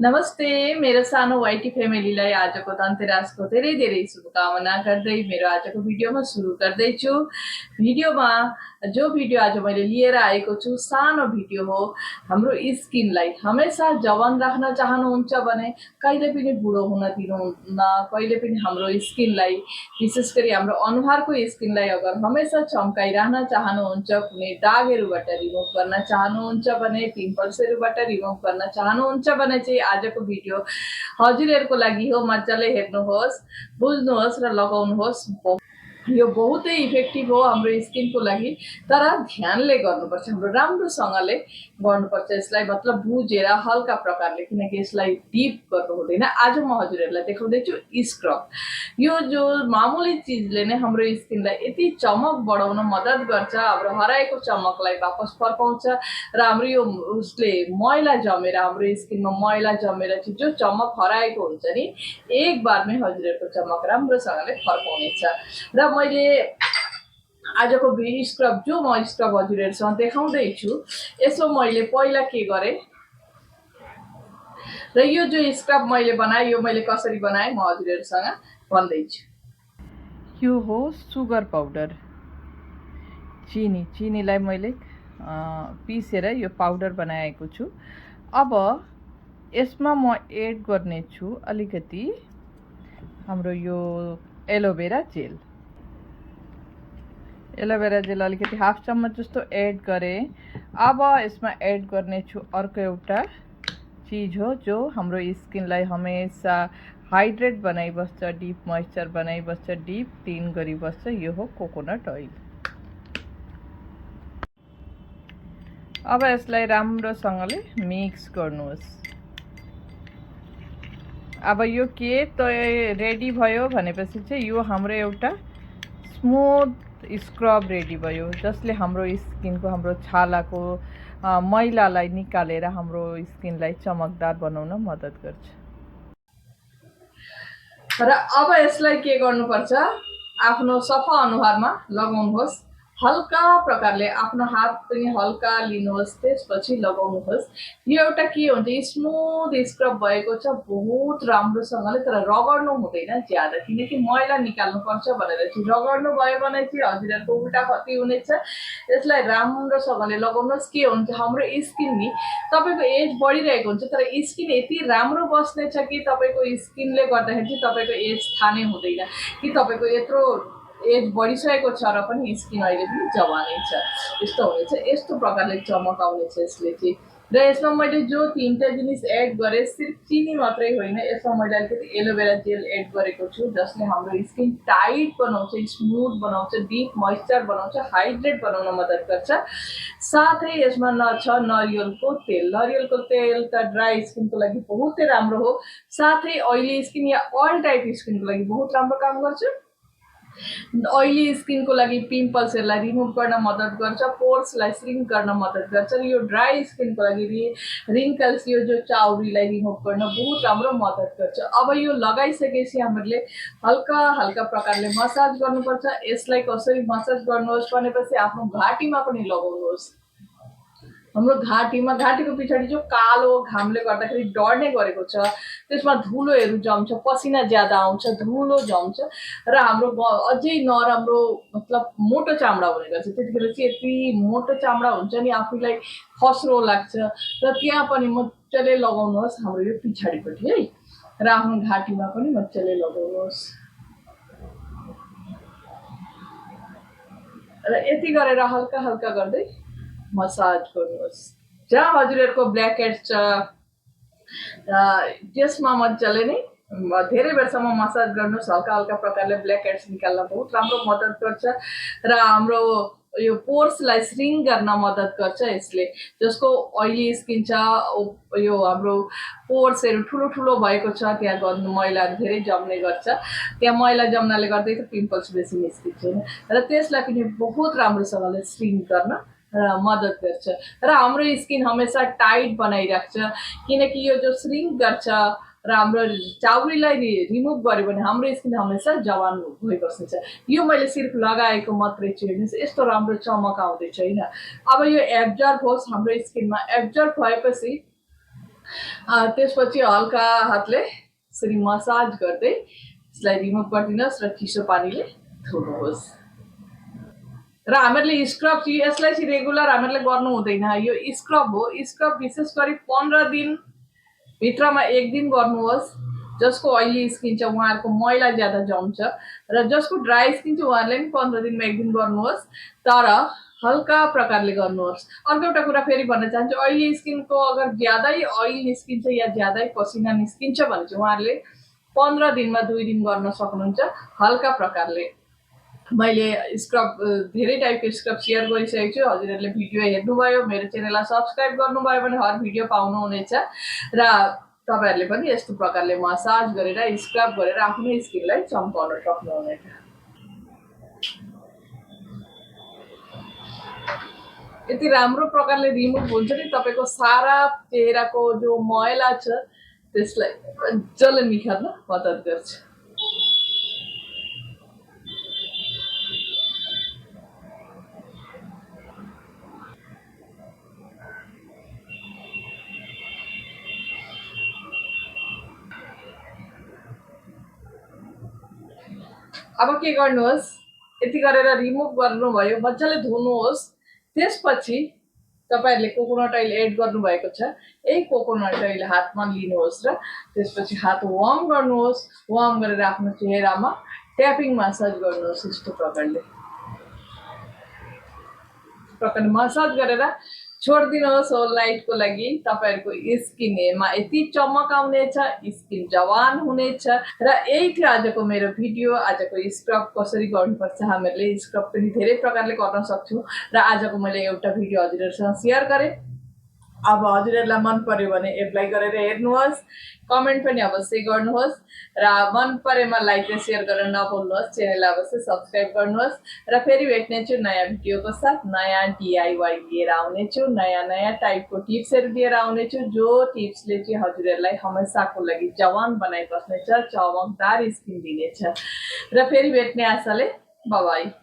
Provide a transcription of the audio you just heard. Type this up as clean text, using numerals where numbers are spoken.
नमस्ते मेरो सानो वाइटी फ्यामिलीलाई आजको धनतेरसको धेरै धेरै शुभकामना गर्दै मेरो आजको भिडियोमा सुरु गर्दैछु। भिडियोमा जो भिडियो आज मैले लिएर आएको छु सानो भिडियो हो। हाम्रो स्किनलाई हमेशा जवान राख्न चाहनुहुन्छ भने कहिले पनि बुढो हुन दिनुहुन्न। कहिले पनि हाम्रो स्किनलाई विशेष गरी हाम्रो अनुहारको स्किनलाई अगर हमेशा चम्काइराख्न चाहनुहुन्छ, कुनै दागहरूबाट रिमुभ गर्न चाहनुहुन्छ भने, पिम्पल्सहरूबाट रिमुभ गर्न चाहनुहुन्छ भने चाहिँ आजको भिडियो हजुरहरुको लागि हो। मजाले हेर्नुहोस्, बुझ्नुहोस् र लगाउनुहोस्। यो बहुतै इफेक्टिभ हो हाम्रो स्किनको लागि, तर ध्यानले गर्नुपर्छ, हाम्रो राम्रोसँगले गर्नुपर्छ यसलाई, मतलब बुझेर हल्का प्रकारले, किनकि यसलाई डिप गर्नु हुँदैन। आज म हजुरहरुलाई देखाउँदैछु स्क्रब। यो जो मामुली चिजले नै हाम्रो स्किनलाई यति चमक बढाउन मद्दत गर्छ, हाम्रो हराएको चमकलाई वापस फर्काउँछ र हाम्रो यो उसले मैला जमेर, हाम्रो स्किनमा मैला जमेर चाहिँ जो चमक हराएको हुन्छ नि, एक बारमै हजुरहरुको चमक राम्रोसँगले फर्काउनेछ। र मैले आजको स्क्रब जो म स्क्रब हजुरहरुसँग देखाउँदैछु, यसो मैले पहिला के गरेँ र यो जो स्क्रब मैले बनाएँ, यो मैले कसरी बनाएँ म हजुरहरुसँग भन्दैछु। यो हो सुगर पाउडर, चिनीलाई मैले पिसेर यो पाउडर बनाएको छु। अब यसमा म एड गर्ने छु अलिकति हाम्रो यो एलोभेरा जेल अलिकति हाफ चम्मच जस्तो एड गरेँ। अब यसमा एड गर्ने छु अर्को एउटा चीज हो जो हाम्रो स्किनलाई हमेशा हाइड्रेट बनाइबस्छ, डिप मोइस्चर बनाइबस्छ, डिप क्लिन गरिबस्छ। यो हो कोकोनट ओइल। अब यसलाई राम्रोसँगले मिक्स गर्नुहोस्। अब यो के त रेडी भयो भनेपछि चाहिँ यो हाम्रो एउटा स्मुथ स्क्रब रेडी भयो, जसले हाम्रो स्किनको, हाम्रो छालाको मैलालाई निकालेर हाम्रो स्किनलाई चमकदार बनाउन मद्दत गर्छ। र अब यसलाई के गर्नुपर्छ, आफ्नो सफा अनुहारमा लगाउनुहोस्। हल्का प्रकारले आफ्नो हात पनि हल्का लिनुहोस्, त्यसपछि लगाउनुहोस्। यो एउटा के हुन्छ, स्मुथ स्क्रब भएको छ, बहुत राम्रोसँगले, तर रगड्नु हुँदैन ज्यादा, किनकि मैला निकाल्नुपर्छ भनेर चाहिँ रगड्नु भयो भने चाहिँ हजुरहरुको उल्टा खती हुनेछ। यसलाई राम्रोसँगले लगाउनुहोस्। के हुन्छ, हाम्रो स्किन नि तपाईको एज बढिरहेको हुन्छ, तर स्किन यति राम्रो बस्नेछ कि तपाईको स्किनले गर्दाखेरि चाहिँ तपाईको एज थाहा नै हुँदैन कि तपाईको यत्रो एज बढिसकेको छ र पनि स्किन अहिले पनि जवानै छ। यस्तो हुनेछ, यस्तो प्रकारले चमक आउनेछ यसले चाहिँ। र यसमा मैले जो तीनटा जिनिस एड गरेँ, सिर्फ चिनी मात्रै होइन, यसमा मैले अलिकति एलोभेरा जेल एड गरेको छु, जसले हाम्रो स्किन टाइट बनाउँछ, स्मुथ बनाउँछ, डिप मोइस्चर बनाउँछ, हाइड्रेट बनाउन मद्दत गर्छ। साथै यसमा छ नरिवलको तेल। नरिवलको तेल त ड्राई स्किनको लागि बहुतै राम्रो हो, साथै ऑयली स्किन या अल टाइप स्किनको लागि बहुत राम्रो काम गर्छ। ऑयली स्किनको लागि पिम्पल्सहरूलाई रिमुभ गर्न मद्दत गर्छ, पोर्सलाई श्रिङ्क गर्न मद्दत गर्छ। र यो ड्राई स्किनको लागि रिङ्कल्स, यो जो चाउरीलाई रिमुभ गर्न बहुत राम्रो मद्दत गर्छ। अब यो लगाइसकेपछि हामीले हल्का हल्का प्रकारले मसाज गर्नुपर्छ। यसलाई कसरी मसाज गर्नुहोस् भनेपछि आफ्नो घाँटीमा पनि लगाउनुहोस्। हाम्रो घाँटीको पछाडि जो कालो घामले गर्दाखेरि डढ्ने गरेको छ, त्यसमा धुलोहरू जम्छ, पसिना ज्यादा आउँछ, धुलो जम्छ र हाम्रो अझै नराम्रो, मतलब मोटो चामडा हुने गर्छ। त्यतिखेर चाहिँ यति मोटो चामडा हुन्छ नि, आफूलाई खस्रो लाग्छ। र त्यहाँ पनि मजाले लगाउनुहोस् हाम्रो यो पछाडिपट्टि है, र आफ्नो घाँटीमा पनि मजाले लगाउनुहोस्। र यति गरेर हल्का हल्का गर्दै मसाज गर्नुहोस्। जहाँ हजुरहरुको ब्ल्याक हेड्स छ त्यसमा मजाले नै धेरै बेरसम्म मसाज गर्नुहोस्। हल्का हल्का प्रकारले ब्ल्याक हेड्स निकाल्न बहुत राम्रो मद्दत गर्छ र हाम्रो यो पोर्सलाई श्रिङ्क गर्न मद्दत गर्छ यसले। जसको ऑयली स्किन छ, यो हाम्रो पोर्सहरू ठुलो ठुलो भएको छ, त्यहाँ गर्नु मैला धेरै जम्ने गर्छ, त्यहाँ मैला जम्नाले गर्दै त पिम्पल्स बेसी निस्किन्छ र त्यसलाई पनि बहुत राम्रोसँगले श्रिङ्क गर्न मद्दत गर्छ र हाम्रो स्किन हमेशा टाइट बनाइराख्छ, किनकि यो जो श्रिङ्क गर्छ र हाम्रो चाउरीलाई रिमुभ गर्यो भने हाम्रो स्किन हमेशा जवान भइबस्नेछ। यो मैले सिर्फ लगाएको मात्रै छु, हेर्नुहोस् यस्तो राम्रो चमक आउँदैछ होइन। अब यो एब्जर्ब होस् हाम्रो स्किनमा। एब्जर्ब भएपछि त्यसपछि हल्का हातले यसरी मसाज गर्दै यसलाई रिमुभ गरिदिनुहोस् र चिसो पानीले धुनुहोस्। र हामीहरूले स्क्रब चाहिँ यसलाई चाहिँ रेगुलर हामीहरूले गर्नु हुँदैन। यो स्क्रब हो। स्क्रब विशेष गरी 15 दिन भित्रमा 1 दिन गर्नुहोस्। जसको ऑयली स्किन छ उहाँहरूको मैला ज्यादा जम्छ र जसको ड्राई स्किन छ उहाँहरूले पनि 15 दिनमा 1 दिन गर्नुहोस्, तर हल्का प्रकारले गर्नुहोस्। अर्को एउटा कुरा फेरि भन्न चाहन्छु, ऑयली स्किनको अगर ज्यादै ऑयल निस्किन्छ या ज्यादै पसिना निस्किन्छ भने चाहिँ उहाँहरूले 15 दिनमा 2 दिन गर्न सक्नुहुन्छ हल्का प्रकारले। मैले स्क्रब धेरै टाइपको स्क्रब सेयर गरिसकेको छु। हजुरहरूले भिडियो हेर्नुभयो, मेरो च्यानललाई सब्सक्राइब गर्नुभयो भने हर भिडियो पाउनुहुनेछ र तपाईहरुले पनि यस्तो प्रकारले मसाज गरेर स्क्रब गरेर आफ्नो स्किनलाई चम्काउन सक्नुहुनेछ। यति राम्रो प्रकारले रिमुभ हुन्छ नि तपाईको सारा चेहराको जो मैला छ त्यसलाई मजाले निखार्न मद्दत गर्छ। अब के गर्नुहोस्, यति गरेर रिमुभ गर्नुभयो, मजाले धुनुहोस्। त्यसपछि तपाईहरुले कोकोनट ऑयल एड गर्नुभएको छ, यही कोकोनट ऑयल हातमा लिनुहोस् र त्यसपछि हात वार्म गर्नुहोस्। वार्म गरेर आफ्नो चेहरामा ट्यापिङ मसाज गर्नुहोस्। यस्तो प्रकारले मसाज गरेर छोडिदिनुहोस् होल नाइटको लागि। तपाईहरुको स्किनमा यति चमक आउनेछ, स्किन जवान हुनेछ। र यही थियो आजको मेरो भिडियो। आजको स्क्रब कसरी गर्नुपर्छ, हामीहरूले स्क्रब पनि धेरै प्रकारले गर्न सक्छौँ र आजको मैले एउटा भिडियो हजुरहरूसँग सेयर गरेँ। अब हजुरहरूलाई मन पर्यो भने एप्लाई गरेर हेर्नुहोस्, कमेन्ट पनि अवश्य गर्नुहोस् र मन परेमा लाइक र सेयर गर्न नभुल्नुहोस्। च्यानललाई अवश्य सब्सक्राइब गर्नुहोस् र फेरि भेट्नेछु नयाँ भिडियोको साथ। नयाँ DIY लिएर आउनेछु, नयाँ नयाँ टाइपको टिप्सहरू लिएर आउनेछु, जो टिप्सले चाहिँ हजुरहरूलाई हमेसाको लागि जवान बनाइबस्नेछ, चमकदार स्किन दिनेछ। र फेरि भेट्ने आशाले बाइ बाइ।